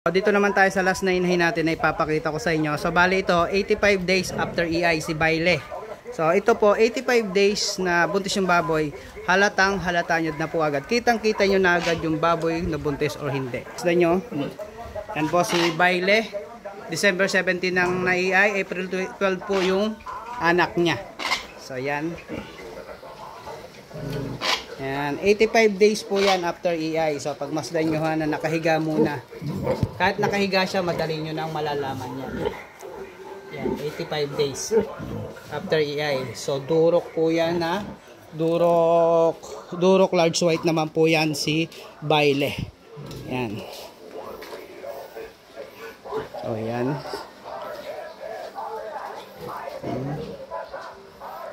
Dito naman tayo sa last na inahin natin na ipapakita ko sa inyo. So bali ito 85 days after EI si Baile. So ito po 85 days na buntis yung baboy, halata nyo na po agad. Kitang-kita nyo na agad yung baboy na buntis or hindi. Gusto nyo? Yan po si Baile. December 17 ng na EI, April 12 po yung anak niya. So yan. Yan, 85 days po yan after EI. So pag masdan nyo na nakahiga muna. Kahit nakahiga siya, madali nyo nang malalaman yan. Yan, 85 days after EI. So durok po yan na durok large white naman po yan si Baile. Yan. So yan.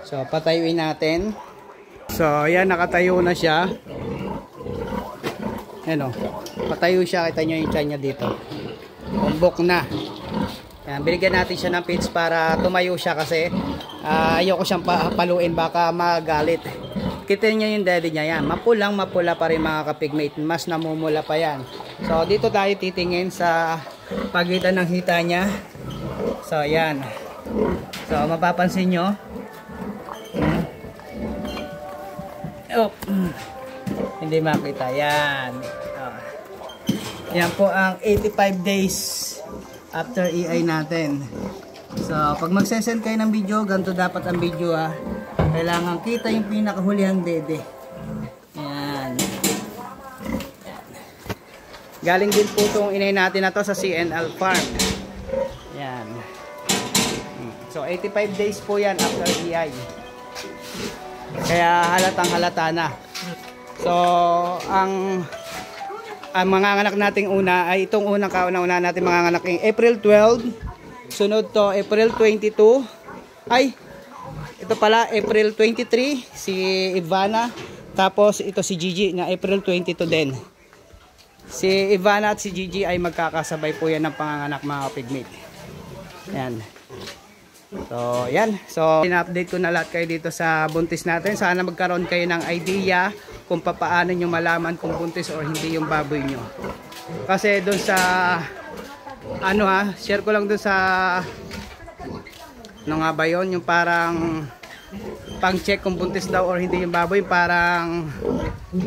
So patayuin natin. So ayan, nakatayo na siya. Ayan o, patayo siya, kita nyo yung tiyan niya dito. Umbok na. Ayan, binigyan natin siya ng feeds para tumayo siya kasi ayoko siyang paluin, baka magalit. Kita nyo yung daddy niya, yan. Mapula pa rin mga kapigmate, mas namumula pa yan. So dito tayo titingin sa pagitan ng hita niya. So ayan. So mapapansin nyo, hindi makita yan. Yan po ang 85 days after EI natin. So pag magsesend kayo ng video, ganito dapat ang video kailangan kita yung pinakahulihang dede. Yan. Galing din po itong inay natin na to sa CNL Farm. Yan. So 85 days po yan after EI. Kaya halatang halata na. So ang mga anak nating una ay itong unang kauna-una natin mga anak ng April 12, sunod to April 22, ay ito pala April 23 si Ivana, tapos ito si Gigi na April 22 din. Si Ivana at si Gigi ay magkakasabay po yan ng panganganak mga pigmate. Yan. So yan, so in-update ko na lahat kayo dito sa buntis natin. Sana magkaroon kayo ng idea kung paano nyo malaman kung buntis or hindi yung baboy nyo. Kasi doon sa share ko lang doon sa ano nga ba yun, yung parang pang check kung buntis daw or hindi yung baboy, parang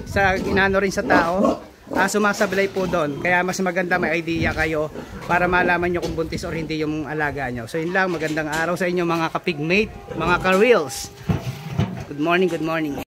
sa inano rin sa tao, sumasablay po doon. Kaya mas maganda may idea kayo para malaman nyo kung buntis or hindi yung alaga nyo. So yun lang, magandang araw sa inyo mga kapigmate, mga ka-reels. Good morning, good morning.